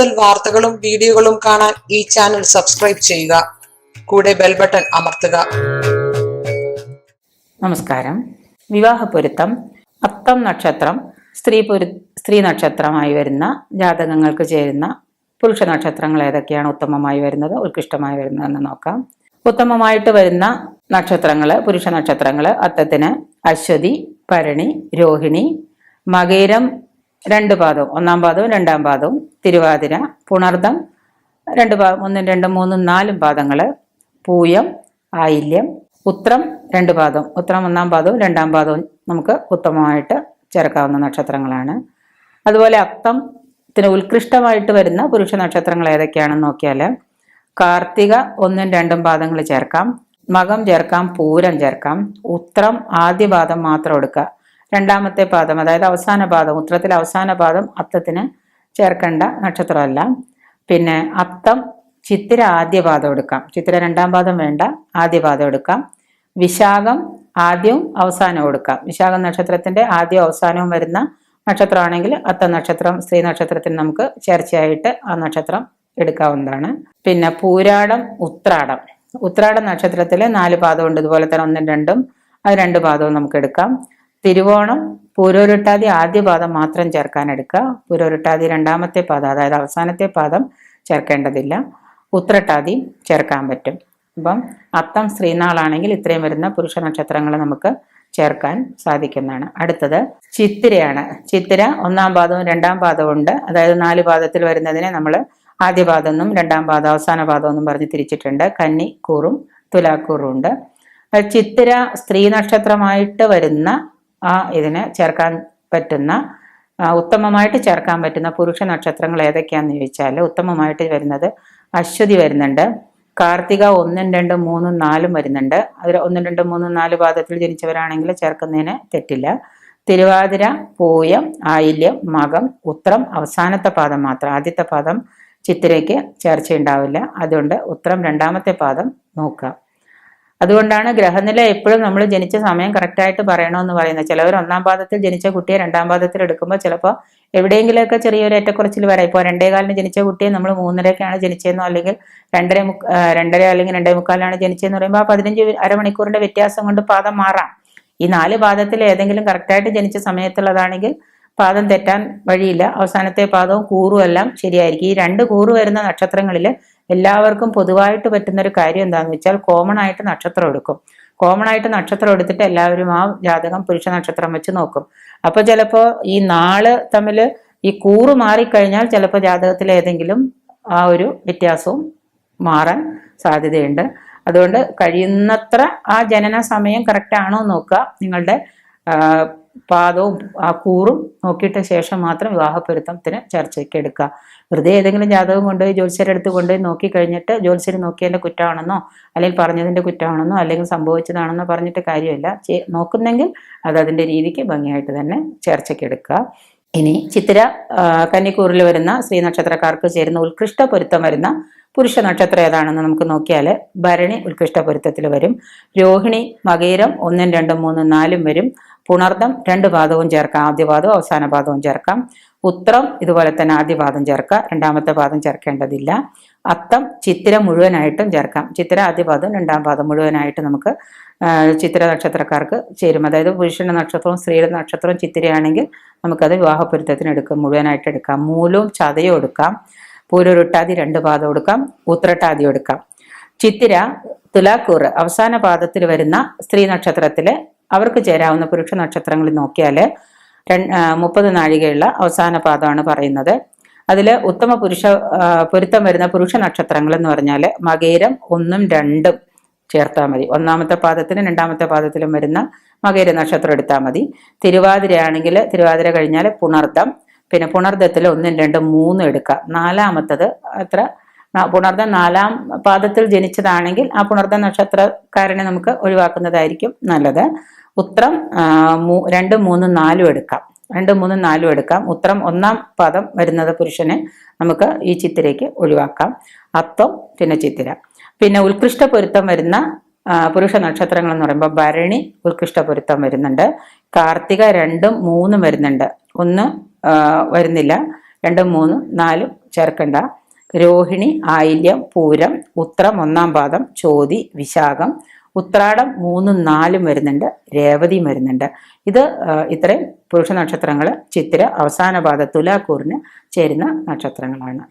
കൂടുതൽ വാർത്തകളും വീഡിയോകളും കാണാൻ ഈ ചാനൽ സബ്സ്ക്രൈബ് ചെയ്യുക. കൂടെ ബെൽ ബട്ടൺ അമർത്തുക. നമസ്കാരം. വിവാഹപ്പൊരുത്തം അത്തം നക്ഷത്രം സ്ത്രീ നക്ഷത്രമായി വരുന്ന ജാതകങ്ങൾക്ക് ചേരുന്ന പുരുഷ നക്ഷത്രങ്ങൾ ഏതൊക്കെയാണ് ഉത്തമമായി വരുന്നത്, ഉത്കൃഷ്ടമായി വരുന്നതെന്ന് നോക്കാം. ഉത്തമമായിട്ട് വരുന്ന നക്ഷത്രങ്ങള്, പുരുഷ നക്ഷത്രങ്ങള് അത്തത്തിന് അശ്വതി, ഭരണി, രോഹിണി, മകയിരം 2 പാദവും, 1-ാം പാദവും 2-ാം പാദവും, തിരുവാതിര, പുണർദം 1, 2, 3, 4 പാദങ്ങള്, പൂയം, ആയില്യം, ഉത്രം 2 പാദം, ഉത്രം 1-ാം പാദവും 2-ാം പാദവും നമുക്ക് ഉത്തമമായിട്ട് ചേർക്കാവുന്ന നക്ഷത്രങ്ങളാണ്. അതുപോലെ അത്തത്തിന് ഉത്കൃഷ്ടമായിട്ട് വരുന്ന പുരുഷ നക്ഷത്രങ്ങൾ ഏതൊക്കെയാണെന്ന് നോക്കിയാൽ കാർത്തിക 1, 2 പാദങ്ങൾ ചേർക്കാം, മകം ചേർക്കാം, പൂരം ചേർക്കാം, ഉത്രം ആദ്യ പാദം മാത്രം എടുക്കുക. 2ാമത്തെ പാദം, അതായത് അവസാന പാദം, ഉത്രത്തിലെ അവസാന പാദം അത്തത്തിന് ചേർക്കേണ്ട നക്ഷത്രമല്ല. പിന്നെ അത്തം ചിത്തിര ആദ്യ പാദം എടുക്കാം, ചിത്തിര 2ാം പാദം വേണ്ട, ആദ്യ പാദം എടുക്കാം. വിശാഖം ആദ്യവും അവസാനവും എടുക്കാം. വിശാഖം നക്ഷത്രത്തിന്റെ ആദ്യവും അവസാനവും വരുന്ന നക്ഷത്രമാണെങ്കിൽ അത്ത നക്ഷത്രം സ്ത്രീ നക്ഷത്രത്തിന് നമുക്ക് ചേർച്ചയായിട്ട് ആ നക്ഷത്രം എടുക്കാവുന്നതാണ്. പിന്നെ പൂരാടം, ഉത്രാടം നക്ഷത്രത്തില് 4 പാദം ഉണ്ട്, ഇതുപോലെ തന്നെ 1, 2 അത് 2 പാദവും നമുക്ക് എടുക്കാം. തിരുവോണം, പൂരോരുട്ടാതി ആദ്യ പാദം മാത്രം ചേർക്കാൻ എടുക്കുക. പൂരോരുട്ടാതി 2ാമത്തെ പാദം, അതായത് അവസാനത്തെ പാദം ചേർക്കേണ്ടതില്ല. ഉത്രട്ടാതി ചേർക്കാൻ പറ്റും. അപ്പം അത്തം സ്ത്രീനാളാണെങ്കിൽ ഇത്രയും വരുന്ന പുരുഷ നക്ഷത്രങ്ങൾ നമുക്ക് ചേർക്കാൻ സാധിക്കുന്നതാണ്. അടുത്തത് ചിത്തിരയാണ്. ചിത്തിര 1-ാം പാദവും 2ാം പാദവും ഉണ്ട്, അതായത് 4 പാദത്തിൽ വരുന്നതിനെ നമ്മൾ ആദ്യ പാദം എന്നും 2ാം പാദം അവസാന പാദം എന്നും പറഞ്ഞ് തിരിച്ചിട്ടുണ്ട്. കന്നി കൂറും തുലാക്കൂറും ഉണ്ട്. ചിത്തിര സ്ത്രീ നക്ഷത്രമായിട്ട് വരുന്ന ഇതിന് ചേർക്കാൻ പറ്റുന്ന ഉത്തമമായിട്ട് ചേർക്കാൻ പറ്റുന്ന പുരുഷ നക്ഷത്രങ്ങൾ ഏതൊക്കെയാണെന്ന് ചോദിച്ചാൽ ഉത്തമമായിട്ട് വരുന്നത് അശ്വതി വരുന്നുണ്ട്, കാർത്തിക 1, 2, 3, 4 വരുന്നുണ്ട്. അതിൽ 1, 2, 3, 4 പാദത്തിൽ ജനിച്ചവരാണെങ്കിൽ ചേർക്കുന്നതിന് തെറ്റില്ല. തിരുവാതിര, പൂയം, ആയില്യം, മകം, ഉത്രം അവസാനത്തെ പാദം മാത്രം, ആദ്യത്തെ പാദം ചിത്തിരയ്ക്ക് ചേർച്ചയുണ്ടാവില്ല. അതുകൊണ്ട് ഉത്രം 2ാമത്തെ പാദം നോക്കുക. അതുകൊണ്ടാണ് ഗ്രഹനില എപ്പോഴും നമ്മൾ ജനിച്ച സമയം കറക്റ്റായിട്ട് പറയണമെന്ന് പറയുന്നത്. ചിലവർ 1-ാം പാദത്തിൽ ജനിച്ച കുട്ടിയെ 2ാം പാദത്തിൽ എടുക്കുമ്പോൾ ചിലപ്പോൾ എവിടെയെങ്കിലുമൊക്കെ ചെറിയൊരു ഏറ്റക്കുറച്ചിൽ വരാം. ഇപ്പോൾ 2:15 ജനിച്ച കുട്ടിയെ നമ്മൾ 3:30-ക്കാണ് ജനിച്ചതെന്നോ അല്ലെങ്കിൽ 2:30 അല്ലെങ്കിൽ 2:45 ജനിച്ചതെന്ന് പറയുമ്പോൾ ആ 15 അരമണിക്കൂറിന്റെ വ്യത്യാസം കൊണ്ട് പാദം മാറാം. ഈ 4 പാദത്തിൽ ഏതെങ്കിലും കറക്റ്റായിട്ട് ജനിച്ച സമയത്തുള്ളതാണെങ്കിൽ പാദം തെറ്റാൻ വഴിയില്ല. അവസാനത്തെ പാദവും കൂറും എല്ലാം ശരിയായിരിക്കും. ഈ 2 കൂറ് വരുന്ന നക്ഷത്രങ്ങളിൽ എല്ലാവർക്കും പൊതുവായിട്ട് പറ്റുന്ന ഒരു കാര്യം എന്താണെന്ന് വെച്ചാൽ കോമൺ ആയിട്ട് നക്ഷത്രം എടുക്കും. കോമൺ ആയിട്ട് നക്ഷത്രം എടുത്തിട്ട് എല്ലാവരും ആ ജാതകം പുരുഷ നക്ഷത്രം വെച്ച് നോക്കും. അപ്പൊ ചിലപ്പോൾ ഈ നാള് തമ്മിൽ ഈ കൂറ് മാറിക്കഴിഞ്ഞാൽ ചിലപ്പോൾ ജാതകത്തിൽ ഏതെങ്കിലും ആ ഒരു വ്യത്യാസവും മാറാൻ സാധ്യതയുണ്ട്. അതുകൊണ്ട് കഴിയുന്നത്ര ആ ജനന സമയം കറക്റ്റ് ആണോ നോക്കുക. നിങ്ങളുടെ പാദവും ആ കൂറും നോക്കിയിട്ട ശേഷം മാത്രം വിവാഹപ്പൊരുത്തത്തിന് ചർച്ചയ്ക്ക് എടുക്കുക. വെറുതെ ഏതെങ്കിലും ജാതകം കൊണ്ടുപോയി ജ്യോത്സ്യരുടെ അടുത്ത് കൊണ്ടുപോയി നോക്കിക്കഴിഞ്ഞിട്ട് ജ്യോത്സ്യർ നോക്കിയതിന്റെ കുറ്റമാണെന്നോ അല്ലെങ്കിൽ പറഞ്ഞതിന്റെ കുറ്റമാണെന്നോ അല്ലെങ്കിൽ സംഭവിച്ചതാണെന്നോ പറഞ്ഞിട്ട് കാര്യമില്ല. നോക്കുന്നെങ്കിൽ അത് അതിന്റെ രീതിക്ക് ഭംഗിയായിട്ട് തന്നെ ചർച്ചയ്ക്ക് എടുക്കുക. ഇനി ചിത്തിര കന്നിക്കൂറിൽ വരുന്ന സ്ത്രീ നക്ഷത്രക്കാർക്ക് ചേരുന്ന ഉത്കൃഷ്ട പൊരുത്തം വരുന്ന പുരുഷ നക്ഷത്രം ഏതാണെന്ന് നമുക്ക് നോക്കിയാൽ ഭരണി ഉത്കൃഷ്ട പൊരുത്തത്തിൽ വരും. രോഹിണി, മകയിരം 1, 2, 3, 4 വരും. പുണർദം 2 പാദവും ചേർക്കാം, ആദ്യ പാദവും അവസാന പാദവും ചേർക്കാം. ഉത്രം ഇതുപോലെ തന്നെ ആദ്യ പാദം ചേർക്കാം, 2ാമത്തെ പാദം ചേർക്കേണ്ടതില്ല. അത്തം ചിത്തിര മുഴുവനായിട്ടും ചേർക്കാം. ചിത്തിര ആദ്യ പാദം 2ാം പാദം മുഴുവനായിട്ട് നമുക്ക് ചിത്തിര നക്ഷത്രക്കാർക്ക് ചേരും. അതായത് പുരുഷന്റെ നക്ഷത്രവും സ്ത്രീയുടെ നക്ഷത്രവും ചിത്തിരയാണെങ്കിൽ നമുക്കത് വിവാഹപ്പൊരുത്തത്തിന് മുഴുവനായിട്ട് എടുക്കാം. മൂലവും ചതയും എടുക്കാം. പൂരൊരുട്ടാതി 2 പാദം എടുക്കാം, ഉത്രട്ടാതി എടുക്കാം. ചിത്തിര തുലാക്കൂറ് അവസാന പാദത്തിൽ വരുന്ന സ്ത്രീ നക്ഷത്രത്തില് അവർക്ക് ചേരാവുന്ന പുരുഷ നക്ഷത്രങ്ങളിൽ നോക്കിയാൽ 30 നാഴികയുള്ള അവസാന പാദമാണ് പറയുന്നത്. അതിൽ ഉത്തമ പൊരുത്തം വരുന്ന പുരുഷ നക്ഷത്രങ്ങൾ എന്ന് പറഞ്ഞാൽ മകയിരം 1, 2 ചേർത്താൽ മതി. 1ാമത്തെ പാദത്തിലും 2ാമത്തെ പാദത്തിലും വരുന്ന മകയിര നക്ഷത്രം എടുത്താൽ മതി. തിരുവാതിരയാണെങ്കിൽ തിരുവാതിര കഴിഞ്ഞാൽ പുണർദം, പിന്നെ പുണർദത്തിൽ 1, 2, 3 എടുക്കുക. 4ാമത്തത് പുണർദം 4ാം പാദത്തിൽ ജനിച്ചതാണെങ്കിൽ ആ പുണർദ നക്ഷത്രക്കാരനെ നമുക്ക് ഒഴിവാക്കുന്നതായിരിക്കും നല്ലത്. ഉത്രം 2, 3, 4 എടുക്കാം. 2, 3, 4 എടുക്കാം. ഉത്രം 1ാം പാദം വരുന്നത് പുരുഷനെ നമുക്ക് ഈ ചിത്തിരയ്ക്ക് ഒഴിവാക്കാം. അത്തം പിന്നെ ചിത്തിര. പിന്നെ ഉത്കൃഷ്ട പൊരുത്തം വരുന്ന പുരുഷ നക്ഷത്രങ്ങൾ എന്ന് പറയുമ്പോൾ ഭരണി ഉത്കൃഷ്ട പൊരുത്തം വരുന്നുണ്ട്. കാർത്തിക 2, 3 വരുന്നുണ്ട്. 1 വരുന്നില്ല, 2, 3, 4 ചേർക്കണ്ട. രോഹിണി, ആയില്യം, പൂരം, ഉത്രം 1-ാം പാദം, ചോതി, വിശാഖം, ഉത്രാടം 3-ഉം 4-ഉം വരുന്നുണ്ട്, രേവതിയും വരുന്നുണ്ട്. ഇത് ഇത്രയും പുരുഷ നക്ഷത്രങ്ങൾ ചിത്തിര അവസാന പാദ തുലാക്കൂറിന് ചേരുന്ന നക്ഷത്രങ്ങളാണ്.